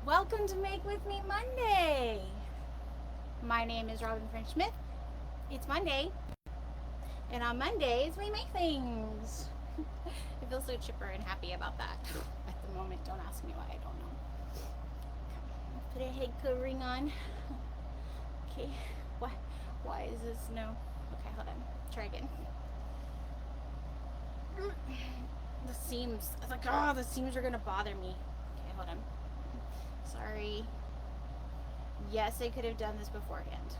Welcome to Make With Me Monday. My name is Robyn Smith. It's Monday, and on Mondays we make things. I feel so chipper and happy about that at the moment. Don't ask me why, I don't know. Put a head covering on. Okay, why is this no? Okay, hold on. Try again. The seams. I was like, oh, the seams are gonna bother me. Okay, hold on. Sorry. Yes, I could have done this beforehand.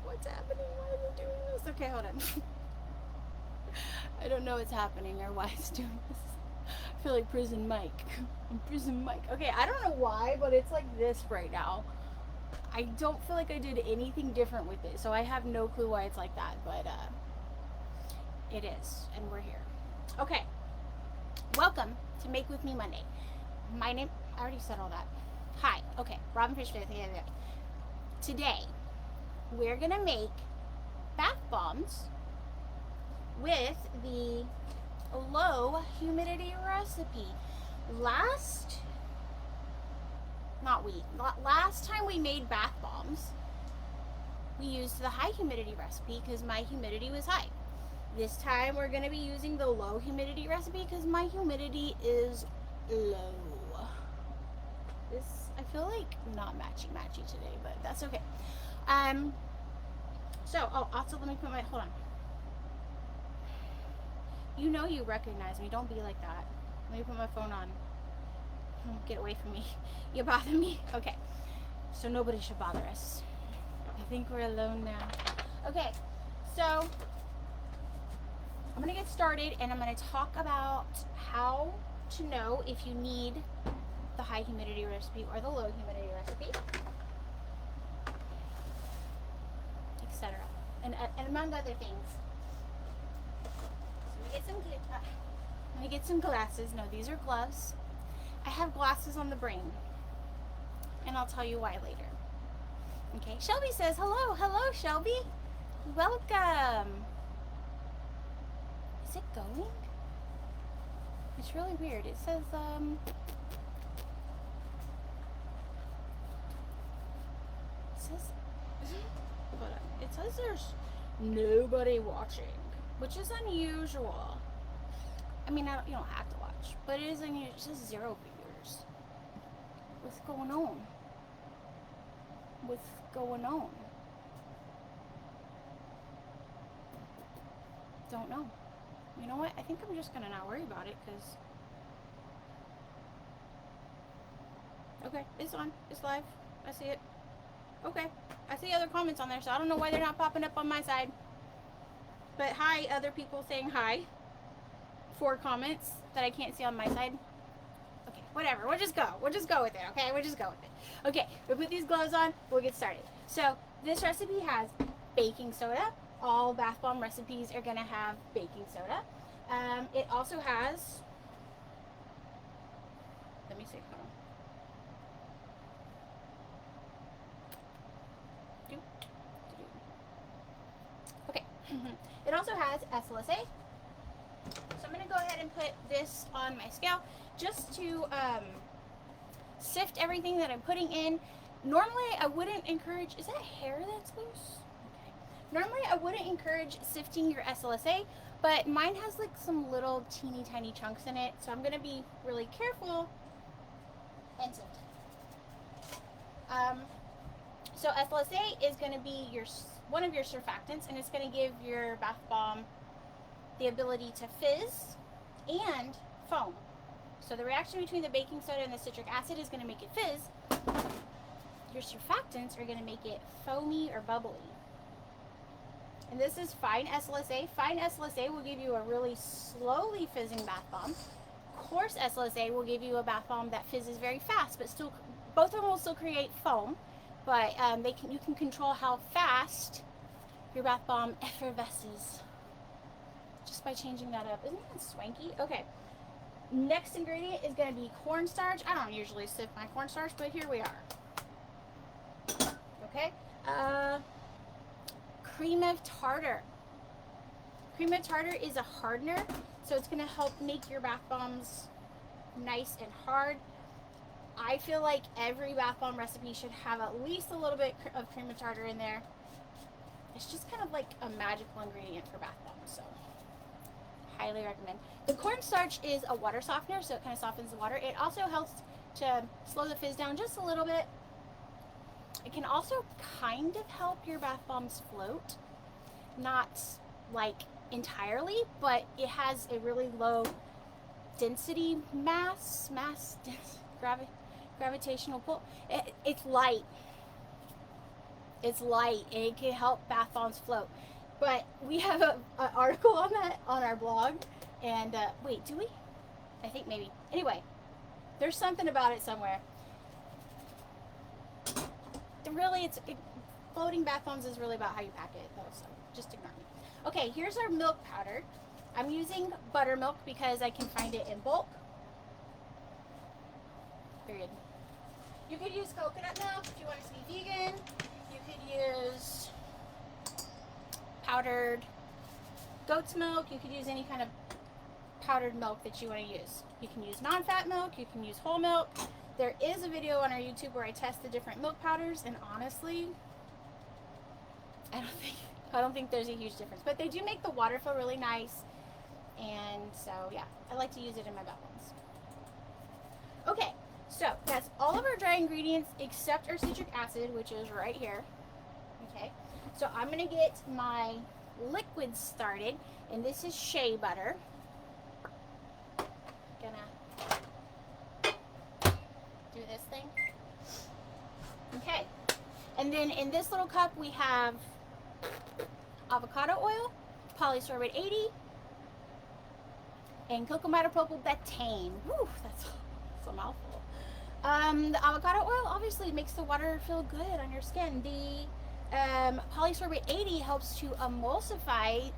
What's happening? Why is it doing this? Okay, hold on. I don't know what's happening or why it's doing this. I feel like Prison Mike. I'm Prison Mike. Okay, I don't know why, but it's like this right now. I don't feel like I did anything different with it, so I have no clue why it's like that, but it is, and we're here. Okay, welcome to Make With Me Monday. My name, I already said all that. Hi, okay, Robyn Smith. Today, we're gonna make bath bombs with the low humidity recipe. Last time we made bath bombs, we used the high humidity recipe because my humidity was high. This time we're gonna be using the low humidity recipe because my humidity is low. This, I feel like not matchy today, but that's okay. Also let me put my, hold on. You know you recognize me, don't be like that. Let me put my phone on. Get away from me. You bother me. Okay, so nobody should bother us. I think we're alone now. Okay, so I'm gonna get started and I'm gonna talk about how to know if you need the high humidity recipe or the low humidity recipe, etc. And among other things. So let me get some glasses. No, these are gloves. I have glasses on the brain, and I'll tell you why later. Okay, Shelby says hello. Hello, Shelby. Welcome. Is it going? It's really weird. It says hold on. It says there's nobody watching, which is unusual. I mean, you don't have to watch, but it is unusual. It says 0 viewers. What's going on? What's going on? Don't know. You know what? I think I'm just gonna not worry about it because. Okay, it's on. It's live. I see it. Okay, I see other comments on there, so I don't know why they're not popping up on my side. But hi, other people saying hi. 4 comments that I can't see on my side. Okay, whatever. We'll just go. We'll just go with it, okay? We'll just go with it. Okay, we'll put these gloves on. We'll get started. So this recipe has baking soda. All bath bomb recipes are going to have baking soda. It also has, let me see. Hold on. Okay. It also has SLSA. So I'm going to go ahead and put this on my scale just to sift everything that I'm putting in. Normally I wouldn't encourage, is that hair that's loose? Okay. Normally I wouldn't encourage sifting your SLSA, but mine has like some little teeny tiny chunks in it, so I'm going to be really careful and sift it. So SLSA is going to be one of your surfactants, and it's going to give your bath bomb the ability to fizz and foam. So the reaction between the baking soda and the citric acid is going to make it fizz. Your surfactants are going to make it foamy or bubbly. And this is fine SLSA. Fine SLSA will give you a really slowly fizzing bath bomb. Coarse SLSA will give you a bath bomb that fizzes very fast, but still, both of them will still create foam. But you can control how fast your bath bomb effervesces just by changing that up. Isn't that swanky? Okay. Next ingredient is going to be cornstarch. I don't usually sift my cornstarch, but here we are. Okay. Cream of tartar. Cream of tartar is a hardener, so it's going to help make your bath bombs nice and hard. I feel like every bath bomb recipe should have at least a little bit of cream of tartar in there. It's just kind of like a magical ingredient for bath bombs, so highly recommend. The cornstarch is a water softener, so it kind of softens the water. It also helps to slow the fizz down just a little bit. It can also kind of help your bath bombs float. Not like entirely, but it has a really low density gravitational pull. It's light. It's light, and it can help bath bombs float. But we have an article on that on our blog, and wait, do we? I think maybe. Anyway, there's something about it somewhere. Really, floating bath bombs is really about how you pack it, though, so just ignore me. Okay, here's our milk powder. I'm using buttermilk because I can find it in bulk. Period. You could use coconut milk if you want it to be vegan. You could use powdered goat's milk. You could use any kind of powdered milk that you want to use. You can use non-fat milk. You can use whole milk. There is a video on our YouTube where I test the different milk powders, and honestly, I don't think there's a huge difference. But they do make the water feel really nice, and so yeah, I like to use it in my bath bombs. Okay, so that's all of our dry ingredients except our citric acid, which is right here. Okay, so I'm gonna get my liquid started, and this is shea butter. Gonna do this thing. Okay, and then in this little cup we have avocado oil, polysorbate 80, and cocamidopropyl betaine. Woo, that's a mouthful. The avocado oil obviously makes the water feel good on your skin. The polysorbate 80 helps to emulsify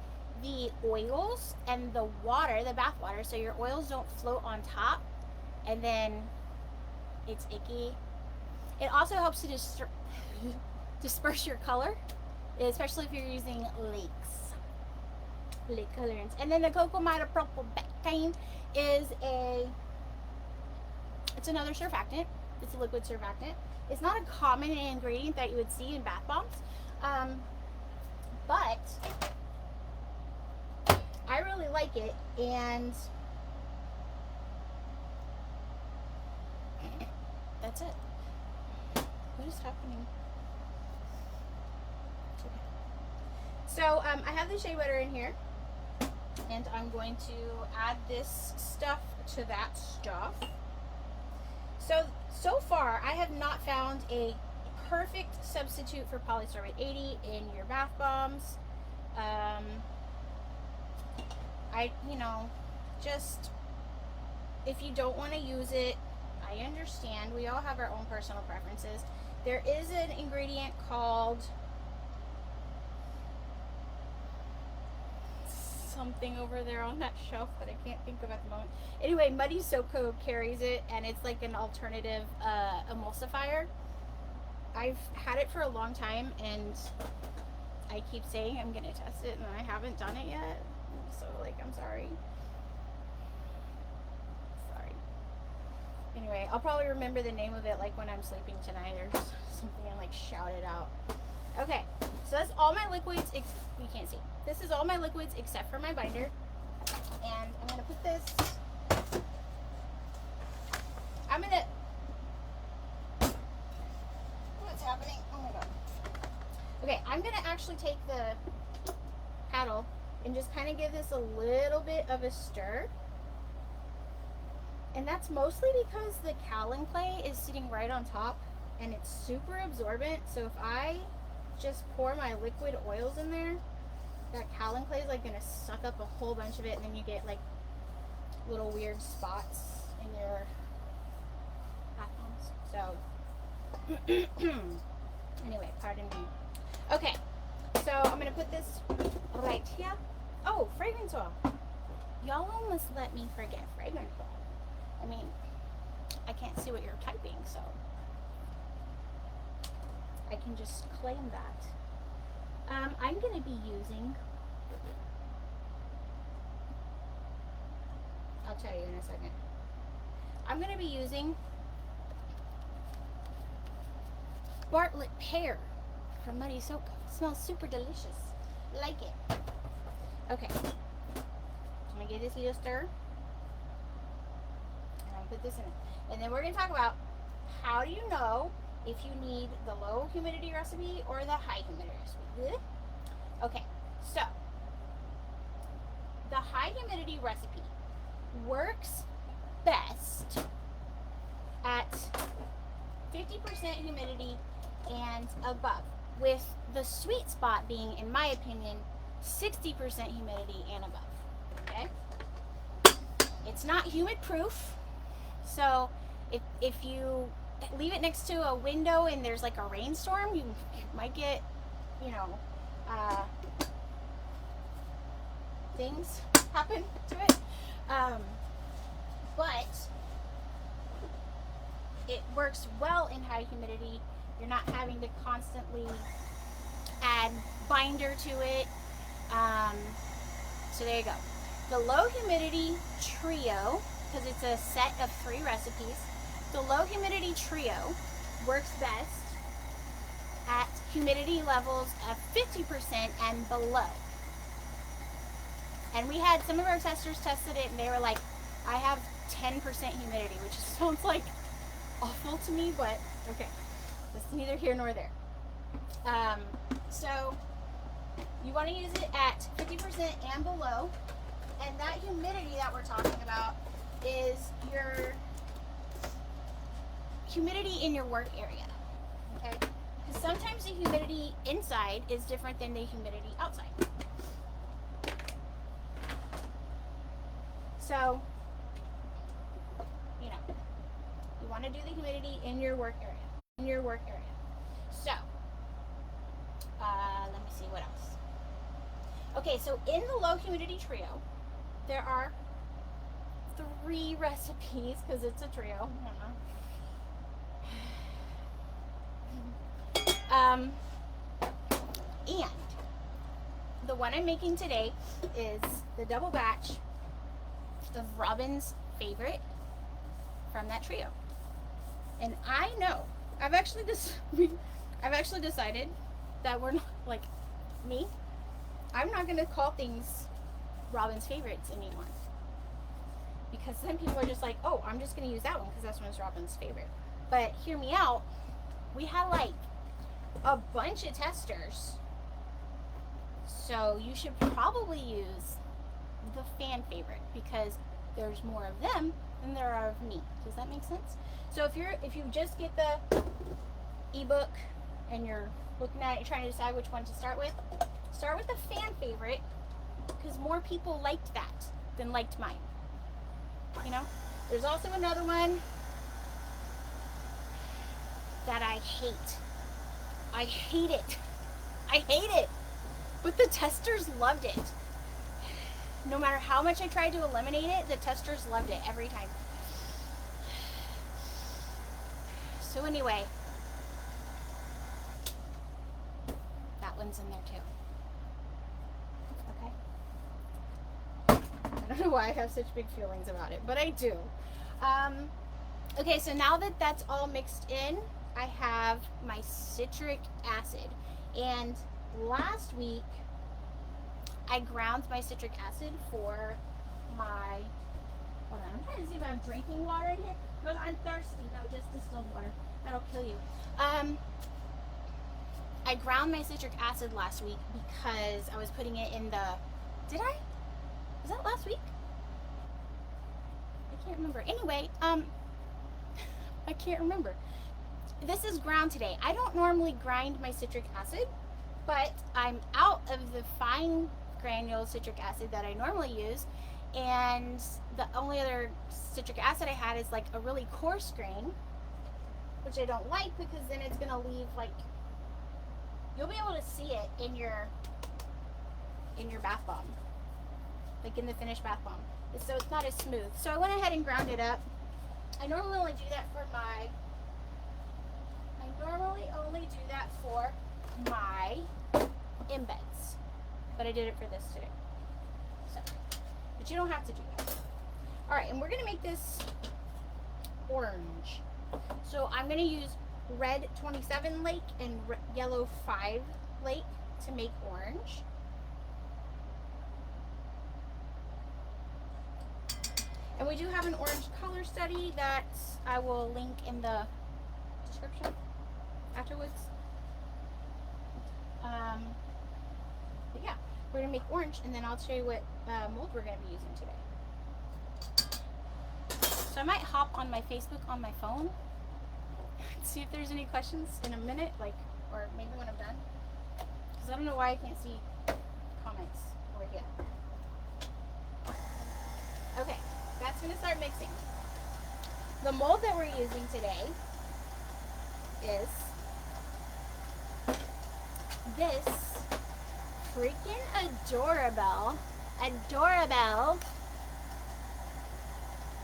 the oils and the water, the bath water, so your oils don't float on top and then it's icky. It also helps to disperse your color, especially if you're using lake colorants. And then the cocamidopropyl betaine is it's another surfactant. It's a liquid surfactant. It's not a common ingredient that you would see in bath bombs, but I really like it, and that's it. What is happening? Okay. So I have the shea butter in here, and I'm going to add this stuff to that stuff. So far, I have not found a perfect substitute for polysorbate 80 in your bath bombs. Just if you don't want to use it, I understand. We all have our own personal preferences. There is an ingredient called something over there on that shelf that I can't think of at the moment. Anyway, Muddy Soap Co. carries it, and it's like an alternative emulsifier. I've had it for a long time, and I keep saying I'm gonna test it, and I haven't done it yet. So, I'm sorry. Anyway, I'll probably remember the name of it when I'm sleeping tonight or something, and shout it out. Okay, so that's all my liquids. You can't see. This is all my liquids except for my binder. And I'm gonna put this. What's happening? Oh my god. Okay, I'm gonna actually take the paddle and just kind of give this a little bit of a stir. And that's mostly because the kaolin clay is sitting right on top, and it's super absorbent. So if I just pour my liquid oils in there, that kaolin clay is gonna suck up a whole bunch of it, and then you get little weird spots in your bath bombs. So anyway, pardon me. Okay, so I'm gonna put this right here. Oh, fragrance oil. Y'all almost let me forget fragrance oil. I mean, I can't see what you're typing, so I can just claim that. I'm going to be using, I'll tell you in a second. I'm going to be using Bartlett Pear from Muddy Soap. It smells super delicious. Like it. Okay. I'm going to give this a little stir. And I'm going to put this in it. And then we're going to talk about how do you know if you need the low humidity recipe or the high humidity recipe. Okay, so the high humidity recipe works best at 50% humidity and above, with the sweet spot being, in my opinion, 60% humidity and above. Okay, it's not humid proof, so if you leave it next to a window and there's like a rainstorm, you might get, you know, things happen to it. But it works well in high humidity. You're not having to constantly add binder to it. So there you go. The Low Humidity Trio, because it's a set of 3 recipes, the Low Humidity Trio works best at humidity levels of 50% and below. And we had some of our testers tested it and they were like, I have 10% humidity, which sounds like awful to me, but okay. That's neither here nor there. So you want to use it at 50% and below. And that humidity that we're talking about is your humidity in your work area. Okay? Because sometimes the humidity inside is different than the humidity outside. So, you know, you want to do the humidity in your work area. In your work area. So, let me see what else. Okay, so in the Low Humidity Trio, there are 3 recipes, because it's a trio. And the one I'm making today is the double batch of Robyn's favorite from that trio. And I know I've actually decided that we're not, like, me, I'm not going to call things Robyn's favorites anymore. Because then people are just like, oh, I'm just going to use that one because that's one's Robyn's favorite. But hear me out. We had like a bunch of testers. So you should probably use the fan favorite because there's more of them than there are of me. Does that make sense? So if you just get the ebook and you're looking at it, you're trying to decide which one to start with the fan favorite because more people liked that than liked mine. You know? There's also another one that I hate. I hate it. I hate it. But the testers loved it. No matter how much I tried to eliminate it, the testers loved it every time. So anyway, that one's in there too. Okay? I don't know why I have such big feelings about it, but I do. Okay, so now that that's all mixed in, I have my citric acid. And last week, I ground my citric acid for my, hold on, I'm trying to see if I have drinking water in here, because I'm thirsty. No, just distilled water. That'll kill you. I ground my citric acid last week because I was putting it in the, did I? Was that last week? I can't remember. Anyway, I can't remember. This is ground today. I don't normally grind my citric acid, but I'm out of the fine granule citric acid that I normally use, and the only other citric acid I had is like a really coarse grain, which I don't like because then it's gonna leave, like, you'll be able to see it in your bath bomb, like in the finished bath bomb. So it's not as smooth. So I went ahead and ground it up. I normally only do that for my embeds, but I did it for this today. So, but you don't have to do that. All right, and we're gonna make this orange. So I'm going to use red 27 Lake and yellow 5 Lake to make orange. And we do have an orange color study that I will link in the description afterwards. But yeah, we're going to make orange, and then I'll show you what mold we're going to be using today. So I might hop on my Facebook on my phone, see if there's any questions in a minute, like, or maybe when I'm done. Because I don't know why I can't see comments over here. Okay, that's going to start mixing. The mold that we're using today is this freaking adorable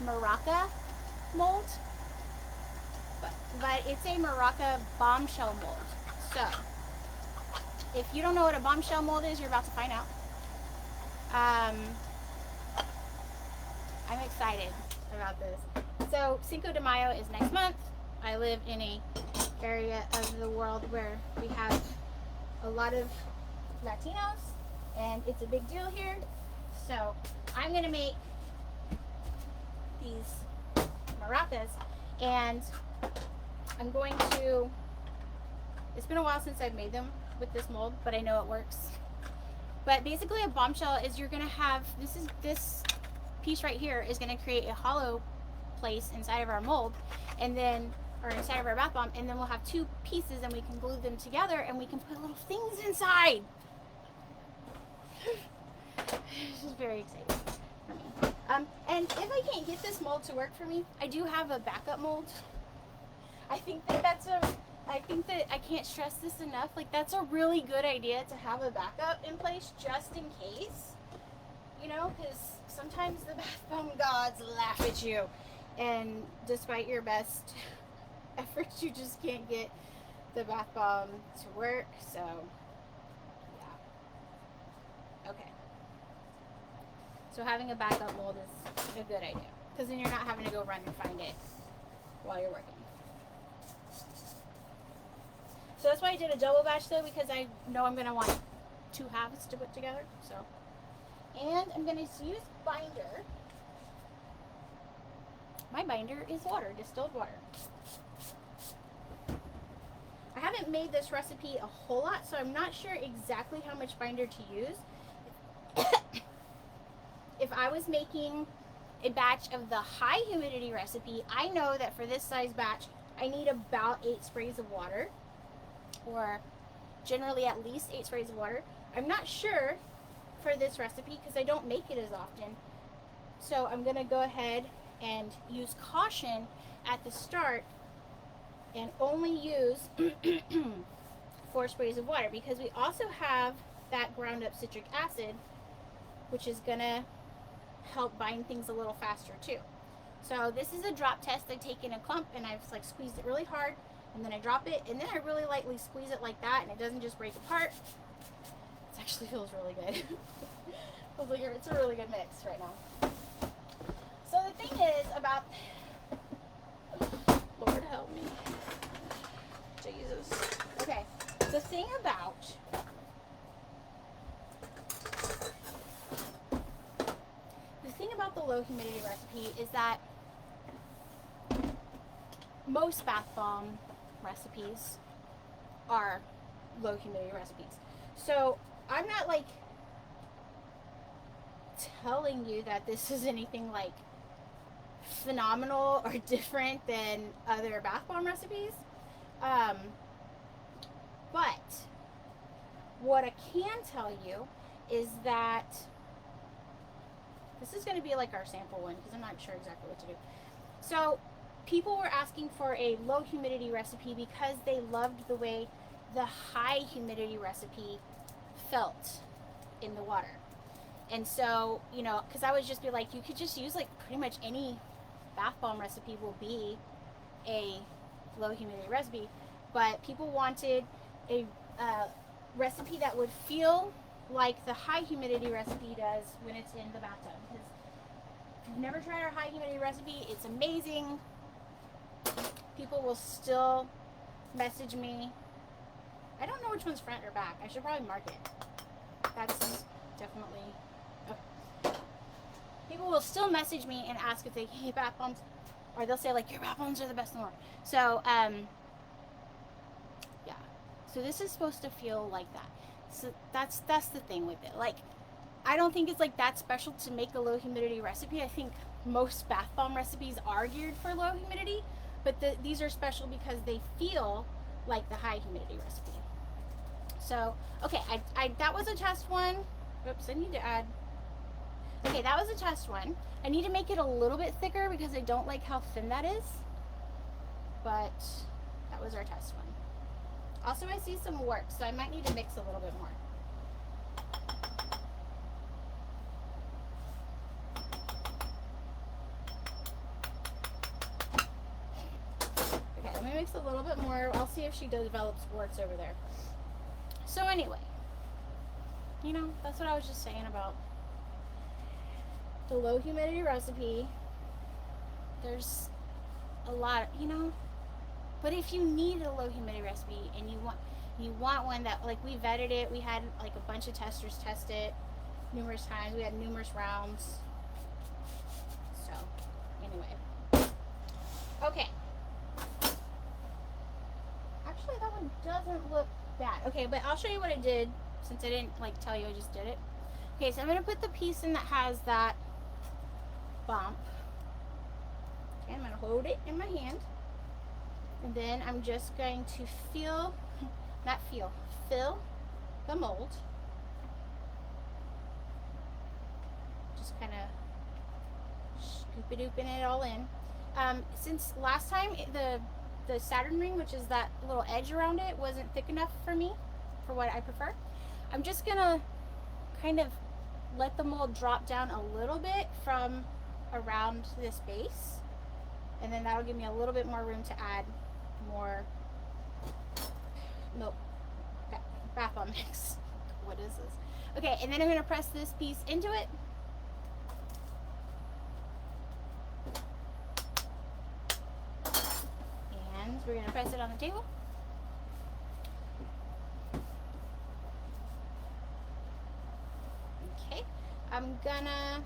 maraca mold, but it's a maraca bombshell mold. So if you don't know what a bombshell mold is, you're about to find out. I'm excited about this. So Cinco de Mayo is next month. I live in a area of the world where we have a lot of Latinos, and it's a big deal here. So I'm gonna make these maracas, and I'm going to, it's been a while since I've made them with this mold, but I know it works. But basically a bombshell is you're gonna have, this piece right here is gonna create a hollow place inside of our mold, and then, or inside of our bath bomb, and then we'll have two pieces and we can glue them together and we can put little things inside. This is very exciting for me. And if I can't get this mold to work for me, I do have a backup mold. I think that I can't stress this enough. Like, that's a really good idea to have a backup in place just in case. You know, because sometimes the bath bomb gods laugh at you, and despite your best efforts, you just can't get the bath bomb to work. So yeah, okay. So having a backup mold is a good idea, because then you're not having to go run and find it while you're working. So that's why I did a double batch though, because I know I'm going to want two halves to put together. So, and I'm going to use binder. My binder is water, distilled water. I haven't made this recipe a whole lot, so I'm not sure exactly how much binder to use. If I was making a batch of the high humidity recipe, I know that for this size batch, I need about 8 sprays of water, or generally at least 8 sprays of water. I'm not sure for this recipe because I don't make it as often. So I'm going to go ahead and use caution at the start and only use 4 sprays of water, because we also have that ground up citric acid, which is going to help bind things a little faster too. So this is a drop test. I take in a clump and I've like squeezed it really hard, and then I drop it, and then I really lightly squeeze it like that, and it doesn't just break apart. It actually feels really good. It's a really good mix right now. So the thing is about, Lord help me, Jesus. Okay, the thing about the low humidity recipe is that most bath bomb recipes are low humidity recipes. So I'm not like telling you that this is anything like phenomenal or different than other bath bomb recipes. But what I can tell you is that this is going to be like our sample one, because I'm not sure exactly what to do. So people were asking for a low humidity recipe because they loved the way the high humidity recipe felt in the water. And so, you know, because I would just be like, you could just use like pretty much any bath bomb recipe will be a low humidity recipe. But people wanted a recipe that would feel like the high humidity recipe does when it's in the bathtub. Because if you've never tried our high humidity recipe, it's amazing. people will still message me. I don't know which one's front or back. I should probably mark it. That's definitely... Okay. People will still message me and ask if they can get bath bombs. Or they'll say, like, your bath bombs are the best in the world. So, yeah. So this is supposed to feel like that. So that's the thing with it. Like, I don't think it's, like, that special to make a low humidity recipe. I think most bath bomb recipes are geared for low humidity. But these are special because they feel like the high humidity recipe. So, okay, that was a test one. Oops, I need to add. Okay, that was a test one. I need to make it a little bit thicker because I don't like how thin that is. But that was our test one. Also, I see some warts, so I might need to mix a little bit more. Okay, let me mix a little bit more. I'll see if she develops warts over there. So anyway, you know, that's what I was just saying about the low humidity recipe. There's a lot, you know, but if you need a low humidity recipe and you want one that, like, we vetted it, we had like a bunch of testers test it numerous times, we had numerous rounds. So anyway, okay, actually that one doesn't look bad. Okay, but I'll show you what I did since I didn't like tell you, I just did it. Okay, so I'm gonna put the piece in that has that bump. Okay, I'm gonna hold it in my hand, and then I'm just going to fill the mold. Just kind of scoop-a-dooping it all in. Since last time the Saturn ring, which is that little edge around it, wasn't thick enough for me, for what I prefer, I'm just gonna kind of let the mold drop down a little bit from around this base, and then that'll give me a little bit more room to add more milk bath bomb mix. What is this? Okay, and then I'm gonna press this piece into it. And we're gonna press it on the table. Okay, I'm gonna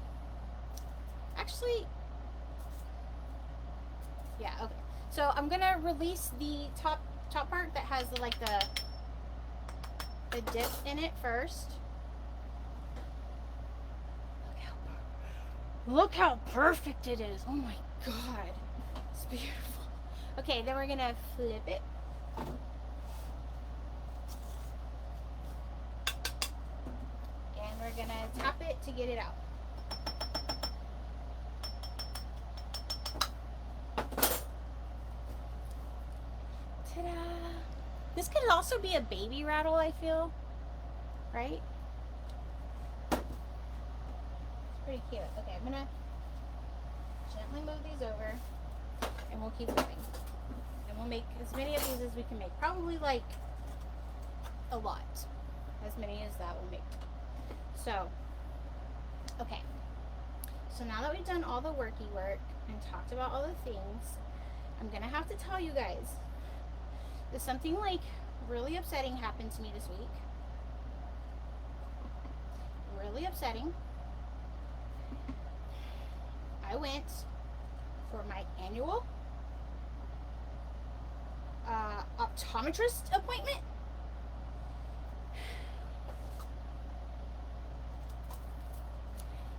actually, yeah, okay. So I'm gonna release the top part that has the, like the dip in it first. Look how perfect it is. Oh my god, it's beautiful. Okay, then we're gonna flip it. And we're gonna tap it to get it out. Ta-da! This could also be a baby rattle, I feel. Right? It's pretty cute. Okay, I'm gonna gently move these over, and we'll keep going. And we'll make as many of these as we can make. Probably like a lot. As many as that will make. So, okay. So now that we've done all the worky work and talked about all the things, I'm gonna have to tell you guys that something like really upsetting happened to me this week. Really upsetting. I went for my annual optometrist appointment.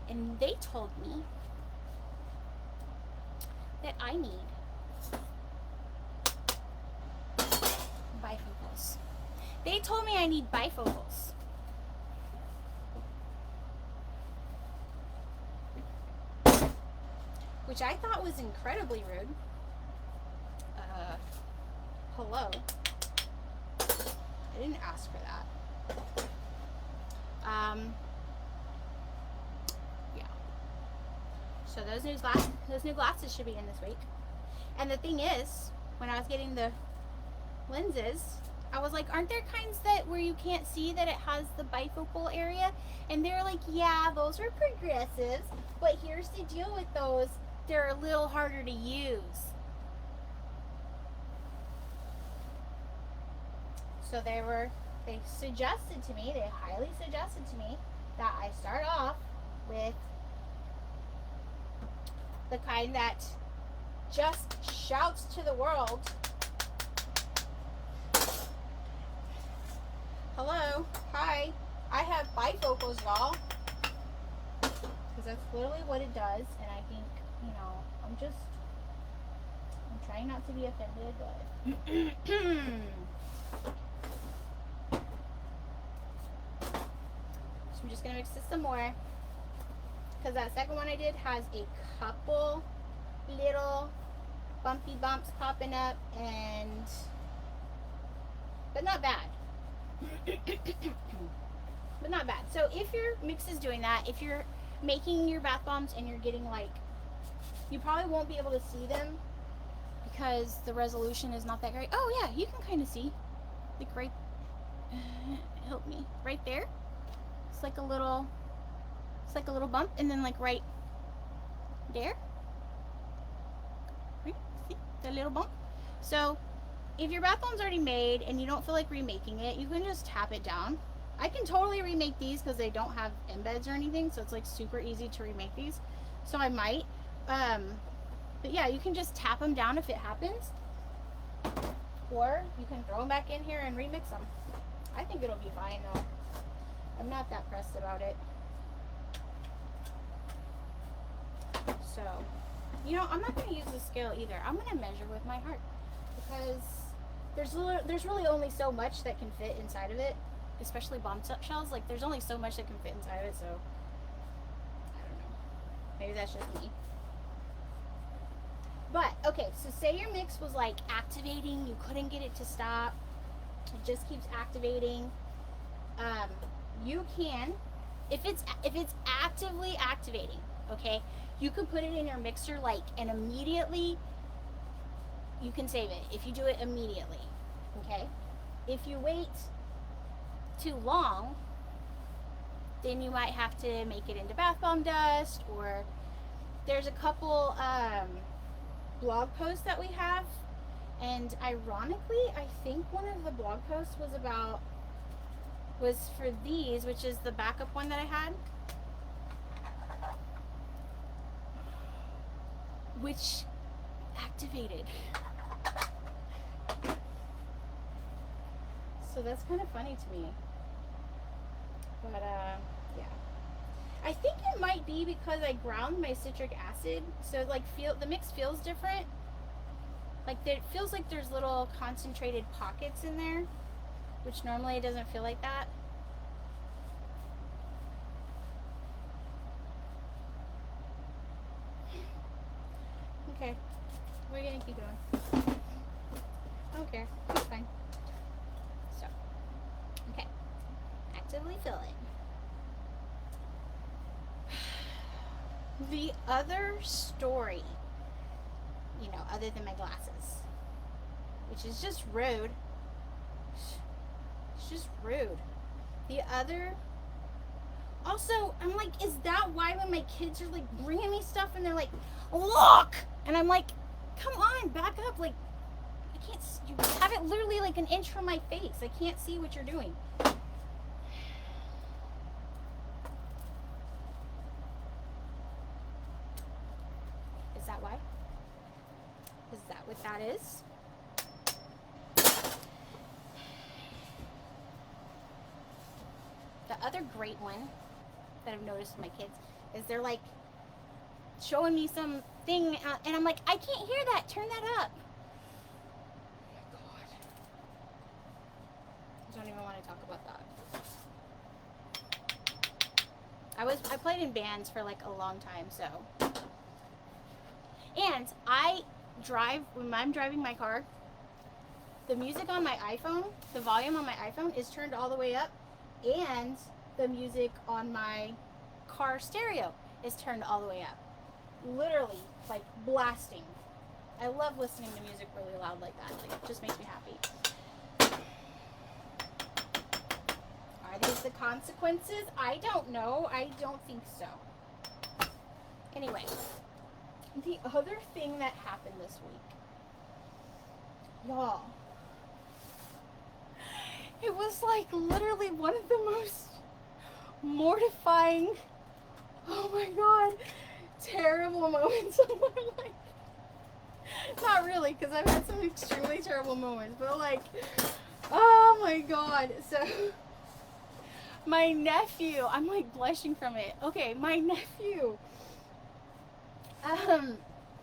And they told me that I need bifocals. They told me I need bifocals. Which I thought was incredibly rude. Hello. I didn't ask for that. Yeah. So those new glasses should be in this week. And the thing is, when I was getting the lenses, I was like, aren't there kinds that where you can't see that it has the bifocal area? And they're like, yeah, those are progressives, but here's the deal with those. They're a little harder to use. So they suggested to me, they highly suggested to me that I start off with the kind that just shouts to the world, hello, hi, I have bifocals, y'all. Because that's literally what it does, and I think, you know, I'm trying not to be offended, but so I'm just gonna mix this some more, because that second one I did has a couple little bumpy bumps popping up, but not bad. But not bad. So if your mix is doing that, if you're making your bath bombs and you're getting like, you probably won't be able to see them because the resolution is not that great. Oh yeah, you can kind of see, like right, help me, right there. It's like a little bump, and then like right there, right? See the little bump? So if your bath bomb's already made and you don't feel like remaking it, you can just tap it down. I can totally remake these because they don't have embeds or anything, so it's like super easy to remake these. So I might, but yeah, you can just tap them down if it happens, or you can throw them back in here and remix them. I think it'll be fine though. I'm not that pressed about it. So, you know, I'm not going to use the scale either. I'm going to measure with my heart, because there's really only so much that can fit inside of it, especially bombshells. Like, there's only so much that can fit inside of it, so I don't know. Maybe that's just me. But, okay, so say your mix was like activating, you couldn't get it to stop, it just keeps activating. You can, if it's actively activating, okay, you can put it in your mixer, like, and immediately you can save it if you do it immediately, okay? If you wait too long, then you might have to make it into bath bomb dust, or there's a couple blog posts that we have, and ironically, I think one of the blog posts was for these, which is the backup one that I had, which activated. So that's kind of funny to me. But yeah. I think it might be because I ground my citric acid, so like the mix feels different. Like it feels like there's little concentrated pockets in there, which normally it doesn't feel like that. Okay, we're gonna keep going. I don't care, it's fine. So, okay, actively fill it. The other story, you know, other than my glasses, which is just rude. It's just rude. The other, also, I'm like, is that why when my kids are like bringing me stuff and they're like, look, and I'm like, come on, back up, like, I can't, you have it literally like an inch from my face. I can't see what you're doing. Is that why? Is that what that is? The other great one that I've noticed with my kids is they're like showing me something, and I'm like, I can't hear that. Turn that up. Oh my God. I don't even want to talk about that. I played in bands for like a long time, so. And when I'm driving my car, the music on my iPhone, the volume on my iPhone is turned all the way up, and the music on my car stereo is turned all the way up. Literally, like, blasting. I love listening to music really loud like that. Like, it just makes me happy. Are these the consequences? I don't know. I don't think so. Anyway, the other thing that happened this week, y'all, It was like literally one of the most mortifying, oh my god, terrible moments of my life. Not really, because I've had some extremely terrible moments, but like, oh my god. So, my nephew, I'm like blushing from it. Okay, my nephew,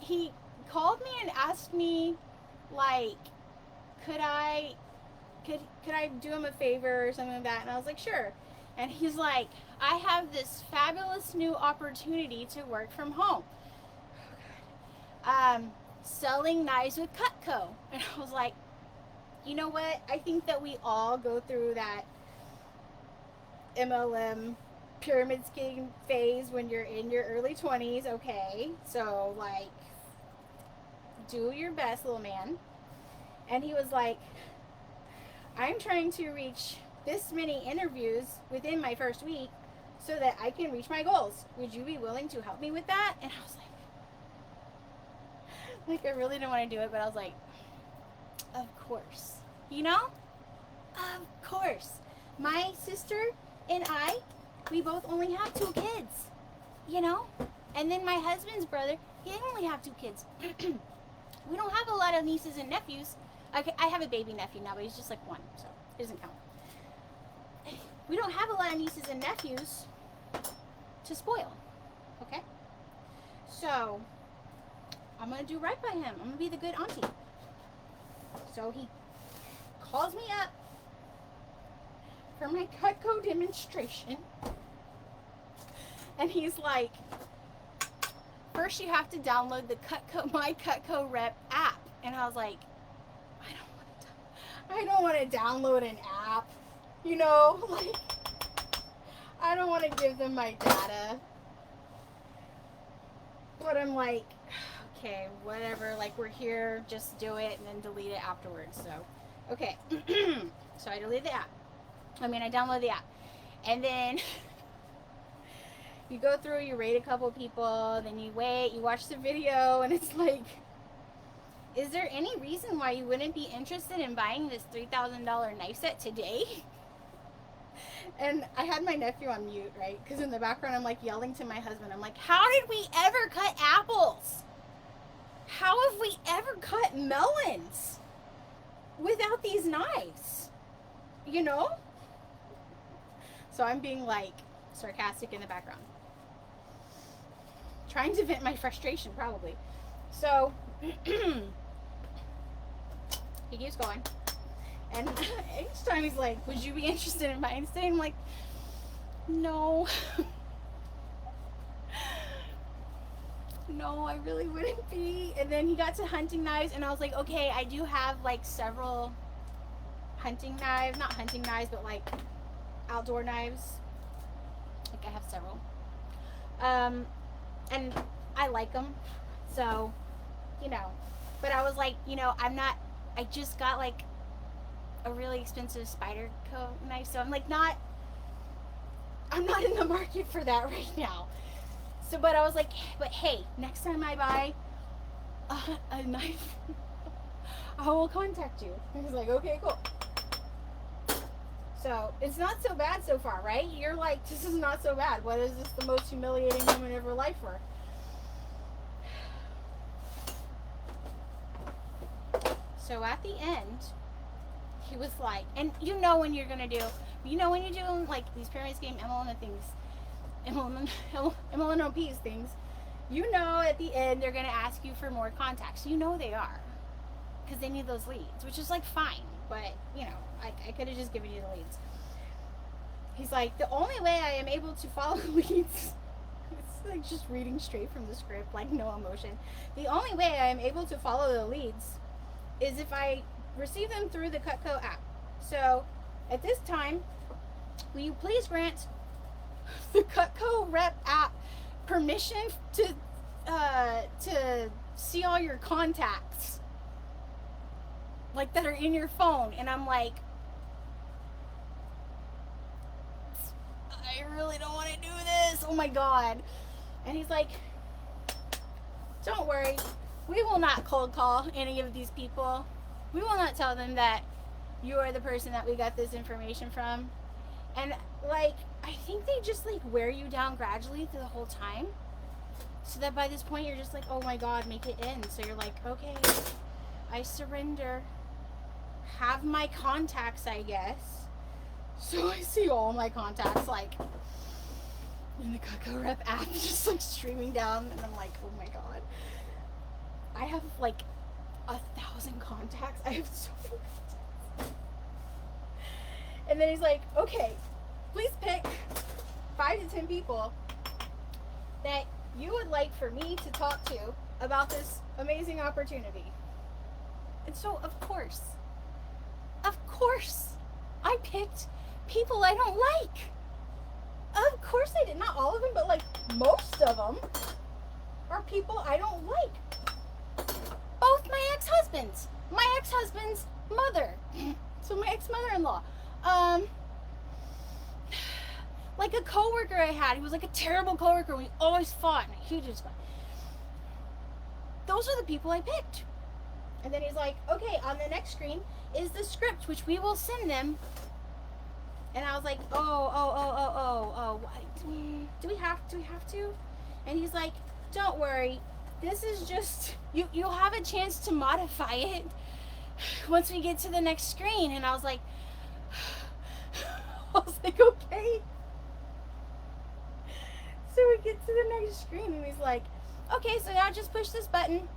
he called me and asked me, like, could I do him a favor or something like that? And I was like, sure. And he's like, I have this fabulous new opportunity to work from home. Selling knives with Cutco. And I was like, you know what? I think that we all go through that MLM pyramid scheme phase when you're in your early 20s, okay? So, like, do your best, little man. And he was like, I'm trying to reach this many interviews within my first week so that I can reach my goals. Would you be willing to help me with that? And I was like, I really didn't want to do it, but I was like, of course. You know? Of course. My sister and I, we both only have 2 kids. You know? And then my husband's brother, he only have 2 kids. We don't have a lot of nieces and nephews. Okay, I have a baby nephew now, but he's just like 1, so it doesn't count. We don't have a lot of nieces and nephews to spoil. Okay? So, I'm going to do right by him. I'm going to be the good auntie. So he calls me up for my Cutco demonstration. And he's like, first you have to download the my Cutco Rep app. And I was like, I don't want to download an app. You know, like, I don't want to give them my data. But I'm like, okay, whatever, like, we're here, just do it, and then delete it afterwards. So, okay. So I delete the app. I download the app. And then you go through, you rate a couple people, then you wait, you watch the video, and it's like, is there any reason why you wouldn't be interested in buying this $3,000 knife set today? And I had my nephew on mute, right? Because in the background, I'm like yelling to my husband. I'm like, how did we ever cut apples? How have we ever cut melons without these knives? You know? So I'm being like sarcastic in the background. Trying to vent my frustration, probably. So he keeps going. And each time he's like, would you be interested in buying today? I'm like, no. No, I really wouldn't be. And then he got to hunting knives, and I was like, okay, I do have like several hunting knives. Not hunting knives, but like outdoor knives. Like I have several. And I like them. So, you know. But I was like, you know, I just got like a really expensive spider knife, so I'm like I'm not in the market for that right now. So, but I was like, but hey, next time I buy a knife, I will contact you. And he's like, okay, cool. So it's not so bad so far, right? You're like, this is not so bad. What is this the most humiliating moment of her life for? So at the end, he was like, and you know when you're gonna do, you know when you're doing like these pyramid scheme MLM things, MLNOPs things, you know at the end they're gonna ask you for more contacts. You know they are, because they need those leads, which is like fine, but you know, I could have just given you the leads. He's like, the only way I am able to follow leads, it's like just reading straight from the script, like no emotion. The only way I am able to follow the leads is if I receive them through the Cutco app. So at this time, will you please grant the Cutco Rep app permission to see all your contacts, like that are in your phone? And I'm like, I really don't want to do this. Oh my god. And he's like, don't worry, we will not cold call any of these people. We will not tell them that you are the person that we got this information from. And like, I think they just like wear you down gradually through the whole time, so that by this point you're just like, oh my god, make it end. So you're like, okay, I surrender. Have my contacts, I guess. So I see all my contacts like in the Coco Rep app, just like streaming down, and I'm like, oh my god, I have like 1,000 contacts. I have so many contacts. And then he's like, okay, please pick 5 to 10 people that you would like for me to talk to about this amazing opportunity. And so, of course, I picked people I don't like. Of course I did. Not all of them, but like most of them are people I don't like. Both my ex-husbands. My ex-husband's mother. So my ex-mother-in-law. Like a coworker I had, he was like a terrible coworker. We always fought, and I hated his fight. Those are the people I picked. And then he's like, okay, on the next screen is the script, which we will send them. And I was like, oh, do we have to? And he's like, don't worry, this is just, you'll have a chance to modify it once we get to the next screen. And I was like, okay. So we get to the next screen, and he's like, okay, so now just push this button,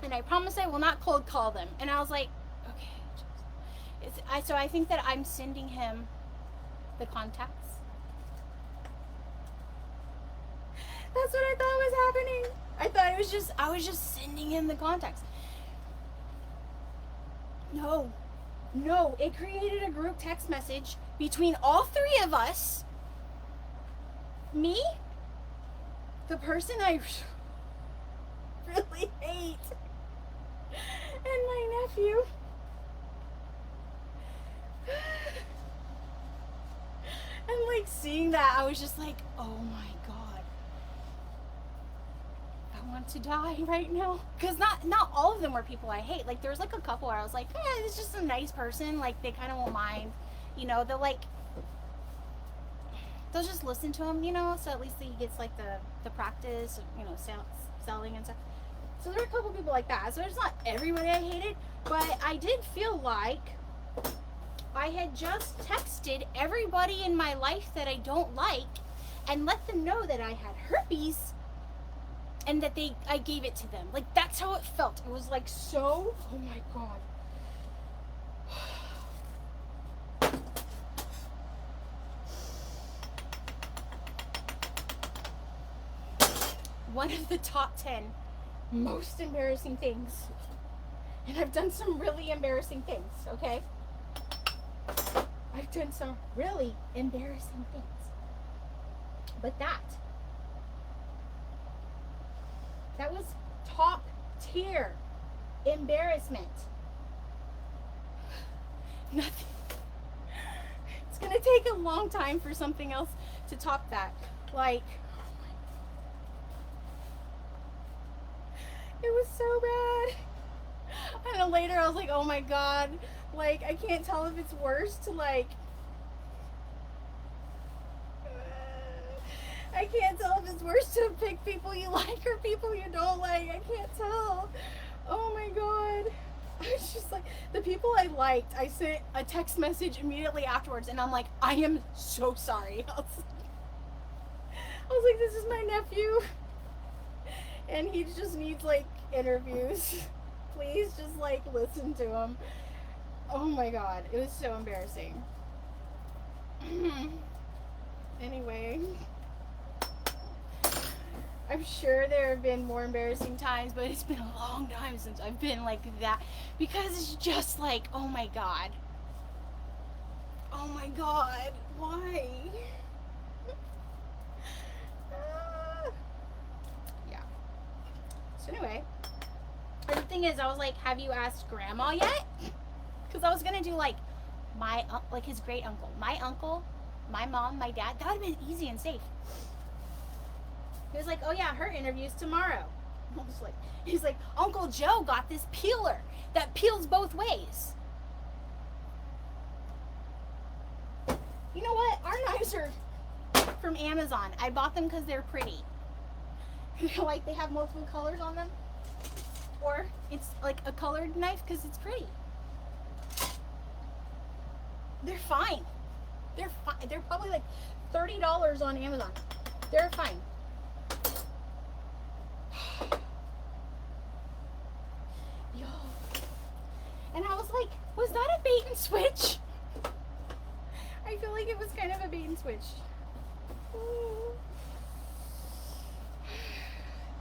and I promise I will not cold call them. And I was like, okay. So I think that I'm sending him the contacts. That's what I thought was happening. I thought I was just sending him the contacts. No, it created a group text message between all 3 of us, me, the person I really hate, and my nephew. And like seeing that, I was just like, oh my god, I want to die right now. Because not all of them were people I hate. Like there was like a couple where I was like, it's just a nice person, like they kind of won't mind, you know, they'll just listen to him, you know, so at least he gets like the practice of, you know, selling and stuff. So there were a couple people like that. So it's not everybody I hated, but I did feel like I had just texted everybody in my life that I don't like and let them know that I had herpes and that I gave it to them. Like that's how it felt. It was like so, oh my god. One of the top 10 most embarrassing things. And I've done some really embarrassing things, okay? I've done some really embarrassing things. But that was top tier embarrassment. Nothing. It's gonna take a long time for something else to top that. Like, it was so bad. And then later I was like, oh my god, like I can't tell if it's worse to like, I can't tell if it's worse to pick people you like or people you don't like. I can't tell. Oh my god. I was just like, the people I liked, I sent a text message immediately afterwards, and I'm like, I am so sorry. I was like, this is my nephew, and he just needs like interviews. Please just like listen to him. Oh my god, it was so embarrassing. Anyway, I'm sure there have been more embarrassing times, but it's been a long time since I've been like that, because it's just like, oh my god, why? Yeah. So anyway, and the thing is, I was like, have you asked grandma yet? Because I was gonna do like like his great uncle, my uncle, my mom, my dad. That would have been easy and safe. He was like, oh yeah, her interview's tomorrow. I was like, he's like, Uncle Joe got this peeler that peels both ways. You know what? Our knives are from Amazon. I bought them because they're pretty. Like they have multiple colors on them. Or it's like a colored knife because it's pretty. They're fine. They're fine. They're probably like $30 on Amazon. They're fine. Yo. And I was like, was that a bait and switch? I feel like it was kind of a bait and switch. Ooh.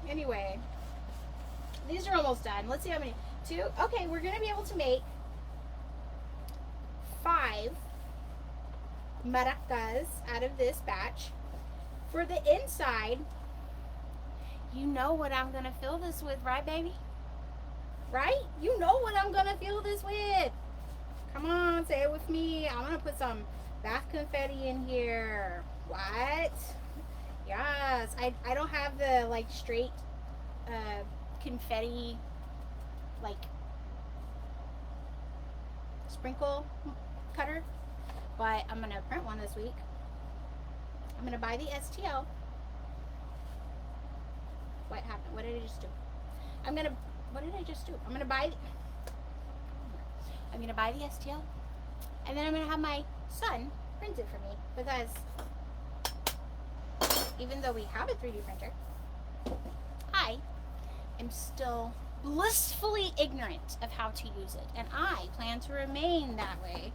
Anyway, these are almost done. Let's see how many. 2. Okay, we're going to be able to make 5 maracas out of this batch. For the inside, you know what I'm going to fill this with, right, baby? Right? You know what I'm going to fill this with. Come on, say it with me. I'm going to put some bath confetti in here. What? Yes. I don't have the, like, straight confetti, like, sprinkle cutter. But I'm going to print one this week. I'm going to buy the STL. What happened? What did I just do? What did I just do? I'm going to buy the STL. And then I'm going to have my son print it for me. Because even though we have a 3D printer, I am still blissfully ignorant of how to use it. And I plan to remain that way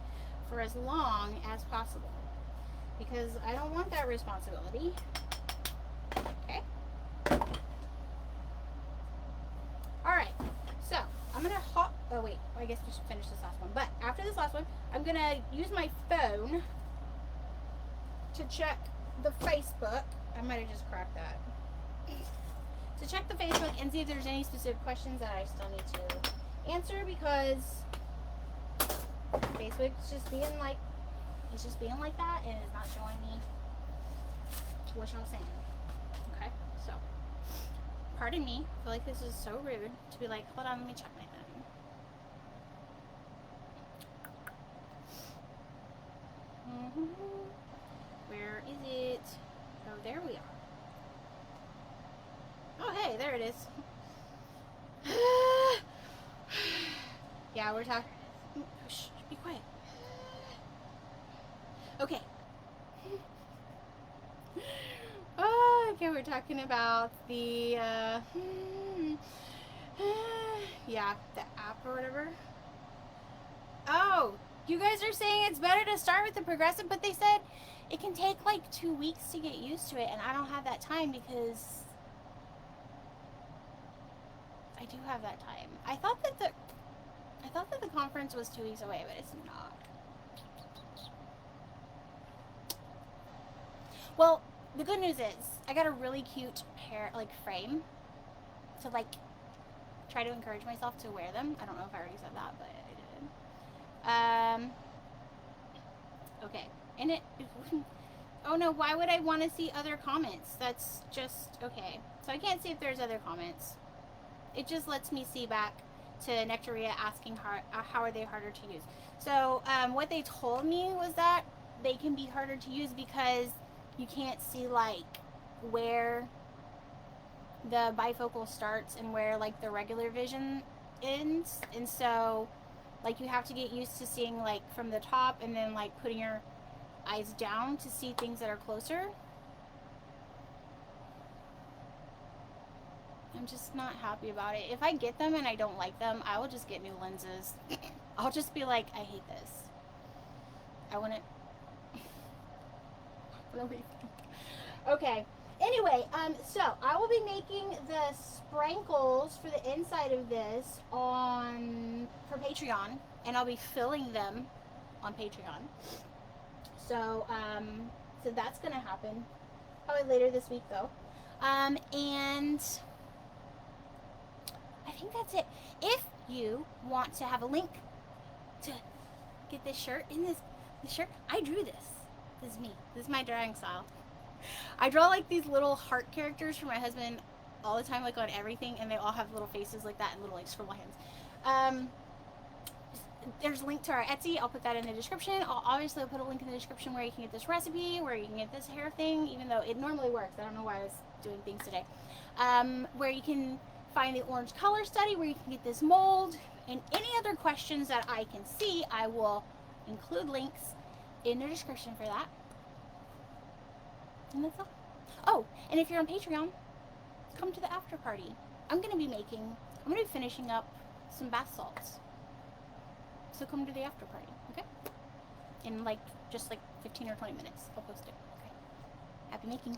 for as long as possible. Because I don't want that responsibility. Okay? Alright. So, I'm going to oh wait, I guess we should finish this last one. But after this last one, I'm going to use my phone to check the Facebook. I might have just cracked that. To check the Facebook and see if there's any specific questions that I still need to answer, because Facebook's just being like, it's just being like that, and it's not showing me what y'all saying. Okay, so pardon me. I feel like this is so rude to be like, hold on, let me check my phone. Where is it? Oh, there we are. Oh, hey, there it is. Yeah, we're talking. Shh, be quiet. Okay. Oh, okay, we're talking about the, yeah, the app or whatever. Oh, you guys are saying it's better to start with the progressive, but they said it can take like 2 weeks to get used to it, and I don't have that time because I do have that time. I thought that the conference was 2 weeks away, but it's not. Well, the good news is I got a really cute frame to like try to encourage myself to wear them. I don't know if I already said that, but I did. Okay. And it oh no, why would I want to see other comments? That's just okay. So I can't see if there's other comments. It just lets me see back to Nectaria asking how are they harder to use. So what they told me was that they can be harder to use because you can't see like where the bifocal starts and where like the regular vision ends, and so like you have to get used to seeing like from the top and then like putting your eyes down to see things that are closer. I'm just not happy about it. If I get them and I don't like them, I will just get new lenses. I'll just be like, I hate this. I want it. Okay. Anyway, so I will be making the sprinkles for the inside of this for Patreon, and I'll be filling them on Patreon. So, so that's gonna happen probably later this week, though. And I think that's it. If you want to have a link to get this shirt this shirt, I drew this. This is me. This is my drawing style. I draw like these little heart characters for my husband all the time, like on everything, and they all have little faces like that and little like scribble hands. there's a link to our Etsy. I'll put that in the description. I'll put a link in the description where you can get this recipe, where you can get this hair thing, even though it normally works. I don't know why I was doing things today. Where you can find the orange color study, where you can get this mold, and any other questions that I can see, I will include links in the description for that. And that's all. Oh, and if you're on Patreon, come to the after party. I'm going to be finishing up some bath salts. So come to the after party, okay? In just 15 or 20 minutes, I'll post it. Okay. Happy making.